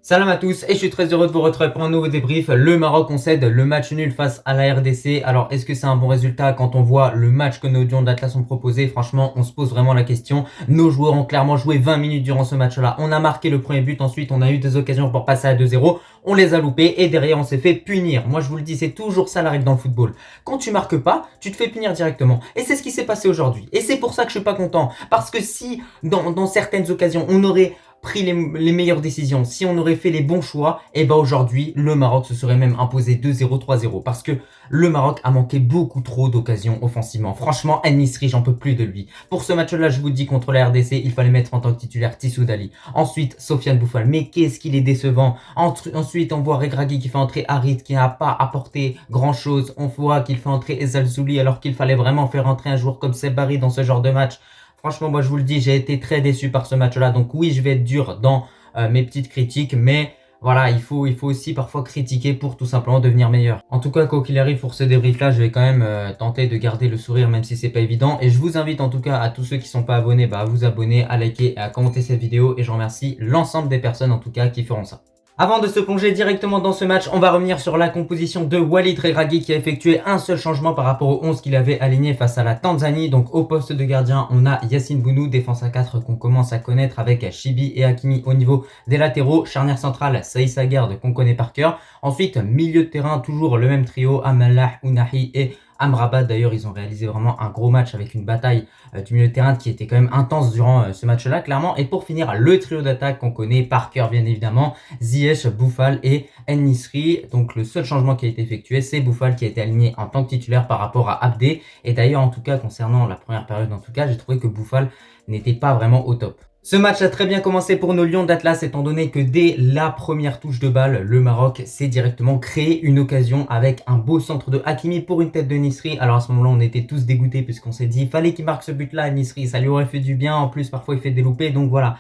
Salam à tous et je suis très heureux de vous retrouver pour un nouveau débrief. Le Maroc concède le match nul face à la RDC. Alors est-ce que c'est un bon résultat quand on voit le match que nos Lions d'Atlas ont proposé? Franchement, on se pose vraiment la question. Nos joueurs ont clairement joué 20 minutes durant ce match-là. On a marqué le premier but, ensuite on a eu des occasions pour passer à 2-0. On les a loupés et derrière on s'est fait punir. Moi je vous le dis, c'est toujours ça la règle dans le football. Quand tu marques pas, tu te fais punir directement. Et c'est ce qui s'est passé aujourd'hui. Et c'est pour ça que je suis pas content. Parce que si dans certaines occasions on aurait pris les meilleures décisions, si on aurait fait les bons choix, et ben aujourd'hui, le Maroc se serait même imposé 2-0, 3-0. Parce que le Maroc a manqué beaucoup trop d'occasions offensivement. Franchement, En-Nesyri, j'en peux plus de lui. Pour ce match-là, je vous dis, contre la RDC, il fallait mettre en tant que titulaire Tissou Dali. Ensuite, Sofiane Boufal. Mais qu'est-ce qu'il est décevant. Ensuite, on voit Regragui qui fait entrer Harit, qui n'a pas apporté grand-chose. On voit qu'il fait entrer Ezal Zouli, alors qu'il fallait vraiment faire entrer un joueur comme Seb Barry dans ce genre de match. Franchement, moi je vous le dis, j'ai été très déçu par ce match-là. Donc oui, je vais être dur dans mes petites critiques, mais voilà, il faut aussi parfois critiquer pour tout simplement devenir meilleur. En tout cas, quoi qu'il arrive pour ce débrief-là, je vais quand même tenter de garder le sourire, même si c'est pas évident. Et je vous invite en tout cas à tous ceux qui sont pas abonnés, à vous abonner, à liker et à commenter cette vidéo. Et je remercie l'ensemble des personnes en tout cas qui feront ça. Avant de se plonger directement dans ce match, on va revenir sur la composition de Walid Regragui qui a effectué un seul changement par rapport au 11 qu'il avait aligné face à la Tanzanie. Donc au poste de gardien, on a Yassine Bounou, défense à 4 qu'on commence à connaître avec Chibi et Hakimi au niveau des latéraux. Charnière centrale, Saïs Aguerd qu'on connaît par cœur. Ensuite, milieu de terrain, toujours le même trio, Amallah, Ounahi et Amrabat. D'ailleurs, ils ont réalisé vraiment un gros match avec une bataille du milieu de terrain qui était quand même intense durant ce match-là, clairement. Et pour finir, le trio d'attaque qu'on connaît par cœur, bien évidemment, Ziyech, Boufal et En-Nesyri. Donc le seul changement qui a été effectué, c'est Boufal qui a été aligné en tant que titulaire par rapport à Abdé. Et d'ailleurs, en tout cas, concernant la première période, en tout cas, j'ai trouvé que Boufal n'était pas vraiment au top. Ce match a très bien commencé pour nos Lions d'Atlas étant donné que dès la première touche de balle, le Maroc s'est directement créé une occasion avec un beau centre de Hakimi pour une tête de Nisri. Alors à ce moment-là, on était tous dégoûtés puisqu'on s'est dit fallait qu'il marque ce but-là, Nisri, ça lui aurait fait du bien. En plus, parfois il fait des loupés, donc voilà.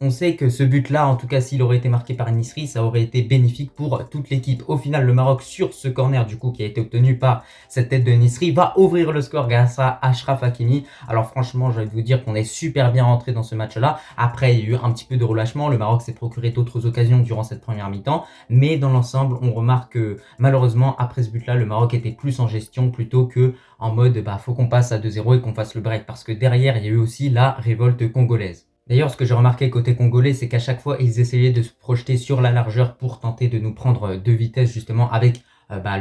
On sait que ce but-là, en tout cas s'il aurait été marqué par Nisri, ça aurait été bénéfique pour toute l'équipe. Au final, le Maroc, sur ce corner du coup qui a été obtenu par cette tête de Nisri, va ouvrir le score grâce à Achraf Hakimi. Alors franchement, je vais vous dire qu'on est super bien rentré dans ce match-là. Après, il y a eu un petit peu de relâchement. Le Maroc s'est procuré d'autres occasions durant cette première mi-temps. Mais dans l'ensemble, on remarque que malheureusement, après ce but-là, le Maroc était plus en gestion plutôt que en mode faut qu'on passe à 2-0 et qu'on fasse le break. Parce que derrière, il y a eu aussi la révolte congolaise. D'ailleurs, ce que j'ai remarqué côté congolais, c'est qu'à chaque fois, ils essayaient de se projeter sur la largeur pour tenter de nous prendre de vitesse justement avec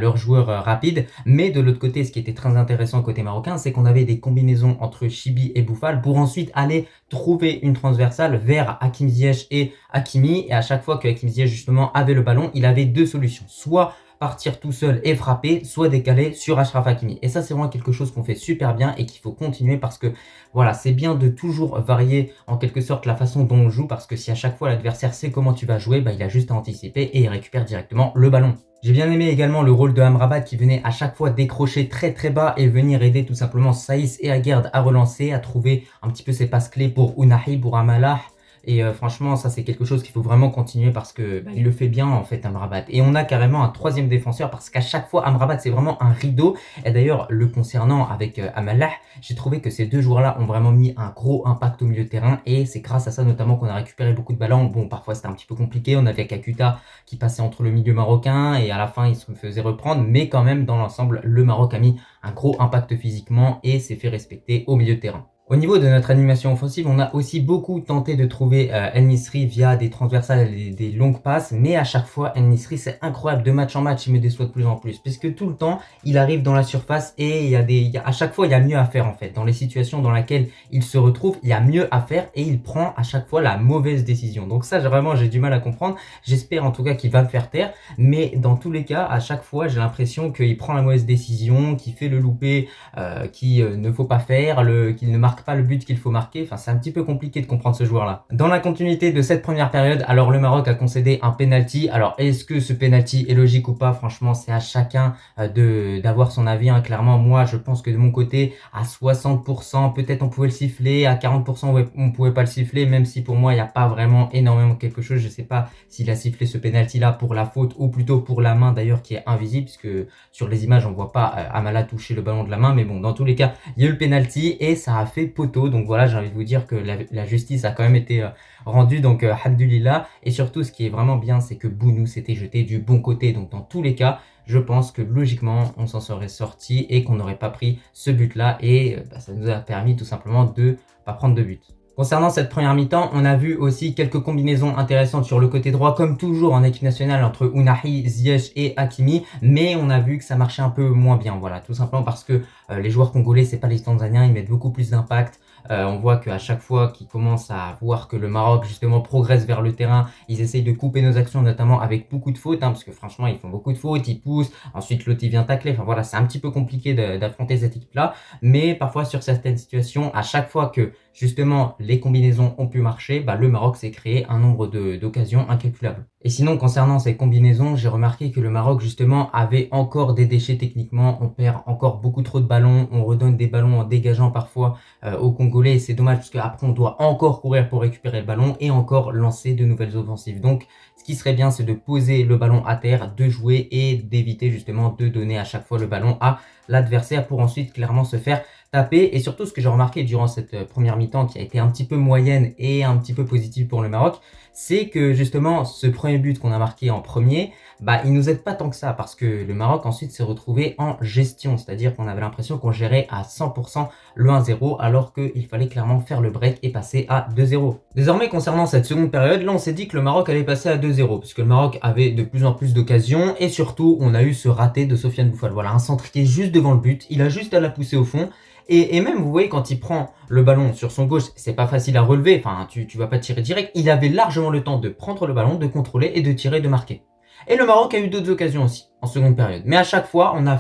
leurs joueurs rapides. Mais de l'autre côté, ce qui était très intéressant côté marocain, c'est qu'on avait des combinaisons entre Chibi et Boufal pour ensuite aller trouver une transversale vers Hakim Ziyech et Hakimi. Et à chaque fois que Hakim Ziyech justement avait le ballon, il avait deux solutions. Soit partir tout seul et frapper, soit décaler sur Achraf Hakimi. Et ça, c'est vraiment quelque chose qu'on fait super bien et qu'il faut continuer parce que voilà, c'est bien de toujours varier en quelque sorte la façon dont on joue parce que si à chaque fois l'adversaire sait comment tu vas jouer, il a juste à anticiper et il récupère directement le ballon. J'ai bien aimé également le rôle de Amrabat qui venait à chaque fois décrocher très très bas et venir aider tout simplement Saïs et Aguerd à relancer, à trouver un petit peu ses passes clés pour Ounahi, pour Amallah. Et franchement, ça c'est quelque chose qu'il faut vraiment continuer parce que il le fait bien en fait Amrabat. Et on a carrément un troisième défenseur parce qu'à chaque fois Amrabat c'est vraiment un rideau. Et d'ailleurs le concernant avec Amallah, j'ai trouvé que ces deux joueurs-là ont vraiment mis un gros impact au milieu de terrain et c'est grâce à ça notamment qu'on a récupéré beaucoup de ballons. Bon, parfois c'était un petit peu compliqué, on avait Kakuta qui passait entre le milieu marocain et à la fin il se faisait reprendre, mais quand même dans l'ensemble le Maroc a mis un gros impact physiquement et s'est fait respecter au milieu de terrain. Au niveau de notre animation offensive, on a aussi beaucoup tenté de trouver En-Nesyri via des transversales et des longues passes, mais à chaque fois, En-Nesyri, c'est incroyable, de match en match, il me déçoit de plus en plus, puisque tout le temps, il arrive dans la surface et à chaque fois, il y a mieux à faire en fait. Dans les situations dans lesquelles il se retrouve, il y a mieux à faire et il prend à chaque fois la mauvaise décision. Donc ça, vraiment, j'ai du mal à comprendre. J'espère en tout cas qu'il va le faire taire, mais dans tous les cas, à chaque fois, j'ai l'impression qu'il prend la mauvaise décision, qu'il fait le loupé qu'il ne faut pas faire, qu'il ne marque pas le but qu'il faut marquer. Enfin, c'est un petit peu compliqué de comprendre ce joueur-là. Dans la continuité de cette première période, alors le Maroc a concédé un penalty. Alors, est-ce que ce penalty est logique ou pas? Franchement, c'est à chacun d'avoir son avis. Hein. Clairement, moi, je pense que de mon côté, à 60%, peut-être on pouvait le siffler. À 40%, ouais, on pouvait pas le siffler, même si pour moi, il n'y a pas vraiment énormément quelque chose. Je sais pas s'il a sifflé ce penalty-là pour la faute ou plutôt pour la main d'ailleurs qui est invisible, puisque sur les images, on voit pas Amala toucher le ballon de la main. Mais bon, dans tous les cas, il y a eu le penalty et ça a fait poteaux. Donc voilà, j'ai envie de vous dire que la justice a quand même été rendue, donc alhamdoulilah. Et surtout, ce qui est vraiment bien, c'est que Bounou s'était jeté du bon côté. Donc dans tous les cas, je pense que logiquement, on s'en serait sorti et qu'on n'aurait pas pris ce but-là. Et ça nous a permis tout simplement de pas prendre de but. Concernant cette première mi-temps, on a vu aussi quelques combinaisons intéressantes sur le côté droit, comme toujours en équipe nationale entre Ounahi, Ziyech et Hakimi, mais on a vu que ça marchait un peu moins bien, voilà, tout simplement parce que les joueurs congolais, c'est pas les Tanzaniens, ils mettent beaucoup plus d'impact. On voit qu'à chaque fois qu'ils commencent à voir que le Maroc justement progresse vers le terrain, ils essayent de couper nos actions, notamment avec beaucoup de fautes, parce que franchement ils font beaucoup de fautes, ils poussent, ensuite l'autre il vient tacler, enfin voilà, c'est un petit peu compliqué d'affronter cette équipe-là, mais parfois sur certaines situations, à chaque fois que justement les combinaisons ont pu marcher, le Maroc s'est créé un nombre d'occasions incalculable. Et sinon, concernant ces combinaisons, j'ai remarqué que le Maroc justement avait encore des déchets techniquement, on perd encore beaucoup trop de ballons, on redonne des ballons en dégageant parfois aux Congolais, et c'est dommage parce qu'après on doit encore courir pour récupérer le ballon et encore lancer de nouvelles offensives. Donc ce qui serait bien, c'est de poser le ballon à terre, de jouer et d'éviter justement de donner à chaque fois le ballon à l'adversaire pour ensuite clairement se faire taper. Et surtout, ce que j'ai remarqué durant cette première mi-temps qui a été un petit peu moyenne et un petit peu positive pour le Maroc, c'est que justement ce premier but qu'on a marqué en premier, il nous aide pas tant que ça parce que le Maroc ensuite s'est retrouvé en gestion, c'est-à-dire qu'on avait l'impression qu'on gérait à 100% le 1-0 alors qu'il fallait clairement faire le break et passer à 2-0. Désormais, concernant cette seconde période, là on s'est dit que le Maroc allait passer à 2-0 parce que le Maroc avait de plus en plus d'occasions et surtout on a eu ce raté de Sofiane Bouffal. Voilà, un centre qui est juste devant le but, il a juste à la pousser au fond. Et même, vous voyez, quand il prend le ballon sur son gauche, c'est pas facile à relever, enfin, tu vas pas tirer direct. Il avait largement le temps de prendre le ballon, de contrôler et de tirer, de marquer. Et le Maroc a eu d'autres occasions aussi, en seconde période. Mais à chaque fois, on a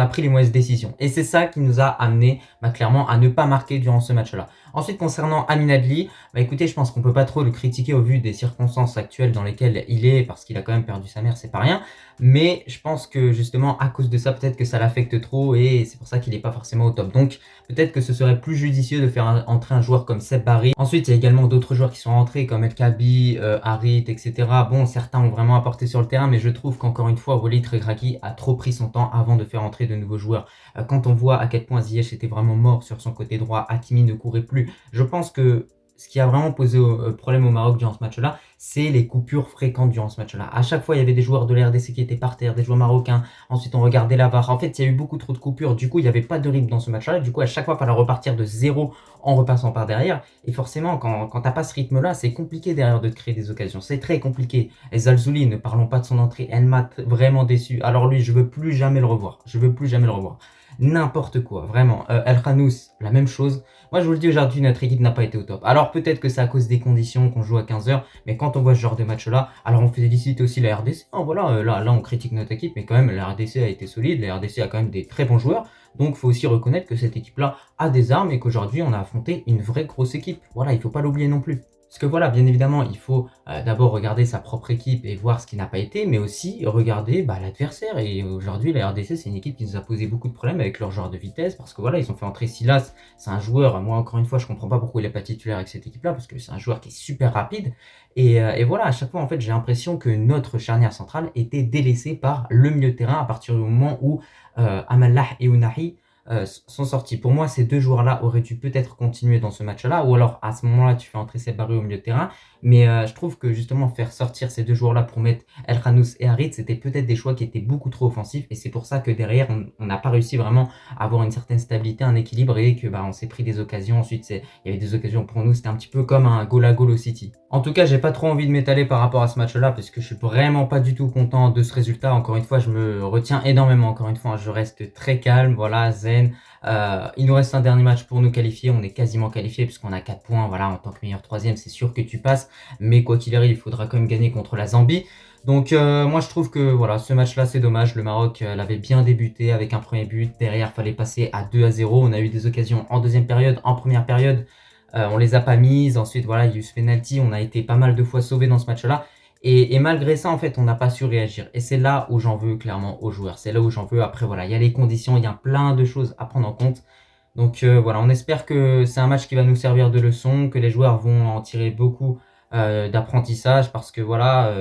pris les mauvaises décisions. Et c'est ça qui nous a amené, clairement, à ne pas marquer durant ce match-là. Ensuite, concernant Amin Adli, écoutez, je pense qu'on peut pas trop le critiquer au vu des circonstances actuelles dans lesquelles il est, parce qu'il a quand même perdu sa mère, c'est pas rien. Mais je pense que justement, à cause de ça, peut-être que ça l'affecte trop et c'est pour ça qu'il n'est pas forcément au top. Donc, peut-être que ce serait plus judicieux de faire entrer un joueur comme Seb Barry. Ensuite, il y a également d'autres joueurs qui sont rentrés comme El Kabi, Harit, etc. Bon, certains ont vraiment apporté sur le terrain, mais je trouve qu'encore une fois, Walid Regragui a trop pris son temps avant de faire entrer de nouveaux joueurs. Quand on voit à quel point Ziyech était vraiment mort sur son côté droit, Hakimi ne courait plus, je pense que ce qui a vraiment posé problème au Maroc durant ce match-là, c'est les coupures fréquentes durant ce match-là. À chaque fois, il y avait des joueurs de la RDC qui étaient par terre, des joueurs marocains. Ensuite, on regardait la VAR. En fait, il y a eu beaucoup trop de coupures. Du coup, il n'y avait pas de rythme dans ce match-là. Du coup, à chaque fois, il fallait repartir de zéro en repassant par derrière. Et forcément, quand t'as pas ce rythme-là, c'est compliqué derrière de te créer des occasions. C'est très compliqué. Et Zalzouli, ne parlons pas de son entrée, elle m'a vraiment déçu. Alors lui, je veux plus jamais le revoir. Je veux plus jamais le revoir. N'importe quoi, vraiment. El Khanous, la même chose. Moi, je vous le dis aujourd'hui, notre équipe n'a pas été au top. Alors, peut-être que c'est à cause des conditions qu'on joue à 15h, mais quand on voit ce genre de match-là, alors on félicite aussi la RDC. Oh, voilà, là, on critique notre équipe, mais quand même, la RDC a été solide. La RDC a quand même des très bons joueurs. Donc, il faut aussi reconnaître que cette équipe-là a des armes et qu'aujourd'hui, on a affronté une vraie grosse équipe. Voilà, il faut pas l'oublier non plus. Parce que voilà, bien évidemment, il faut d'abord regarder sa propre équipe et voir ce qui n'a pas été, mais aussi regarder l'adversaire. Et aujourd'hui, la RDC, c'est une équipe qui nous a posé beaucoup de problèmes avec leur joueur de vitesse, parce que voilà, ils ont fait entrer Silas. C'est un joueur, moi encore une fois, je comprends pas pourquoi il n'est pas titulaire avec cette équipe-là, parce que c'est un joueur qui est super rapide. Et voilà, à chaque fois, en fait, j'ai l'impression que notre charnière centrale était délaissée par le milieu de terrain à partir du moment où Amallah et Ounahi sont sortis. Pour moi, ces deux joueurs-là auraient dû peut-être continuer dans ce match-là, ou alors à ce moment-là, tu fais entrer Seb Barry au milieu de terrain. Mais je trouve que justement faire sortir ces deux joueurs-là pour mettre El Khanous et Harit, c'était peut-être des choix qui étaient beaucoup trop offensifs, et c'est pour ça que derrière, on n'a pas réussi vraiment à avoir une certaine stabilité, un équilibre, et que on s'est pris des occasions. Ensuite, il y avait des occasions pour nous, c'était un petit peu comme un goal à goal au City. En tout cas, j'ai pas trop envie de m'étaler par rapport à ce match-là, parce que je suis vraiment pas du tout content de ce résultat. Encore une fois, je me retiens énormément. Encore une fois, je reste très calme, voilà, zen. Il nous reste un dernier match pour nous qualifier. On est quasiment qualifié puisqu'on a 4 points. Voilà, en tant que meilleur troisième, c'est sûr que tu passes. Mais quoi qu'il arrive, il faudra quand même gagner contre la Zambie. Donc moi je trouve que voilà, ce match-là c'est dommage. Le Maroc l'avait bien débuté avec un premier but. Derrière, fallait passer à 2-0. On a eu des occasions en deuxième période, en première période. On les a pas mises. Ensuite, voilà, il y a eu ce penalty. On a été pas mal de fois sauvés dans ce match-là. Et malgré ça, en fait, on n'a pas su réagir. Et c'est là où j'en veux clairement aux joueurs. C'est là où j'en veux. Après, voilà, il y a les conditions, il y a plein de choses à prendre en compte. Donc voilà, on espère que c'est un match qui va nous servir de leçon, que les joueurs vont en tirer beaucoup d'apprentissage parce que voilà,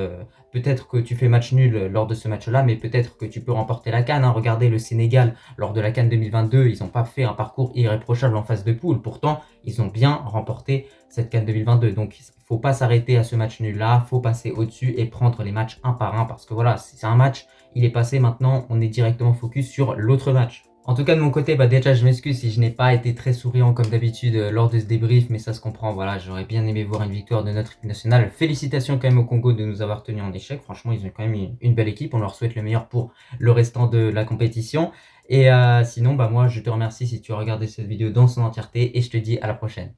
peut-être que tu fais match nul lors de ce match-là, mais peut-être que tu peux remporter la CAN, hein. Regardez le Sénégal lors de la CAN 2022, ils n'ont pas fait un parcours irréprochable en phase de poule. Pourtant, ils ont bien remporté cette CAN 2022. Donc, il ne faut pas s'arrêter à ce match nul-là, il faut passer au-dessus et prendre les matchs un par un parce que voilà, c'est un match, il est passé maintenant, on est directement focus sur l'autre match. En tout cas, de mon côté, déjà, je m'excuse si je n'ai pas été très souriant comme d'habitude lors de ce débrief, mais ça se comprend. Voilà, j'aurais bien aimé voir une victoire de notre équipe nationale. Félicitations quand même au Congo de nous avoir tenus en échec. Franchement, ils ont quand même une belle équipe. On leur souhaite le meilleur pour le restant de la compétition. Et sinon, moi, je te remercie si tu as regardé cette vidéo dans son entièreté et je te dis à la prochaine.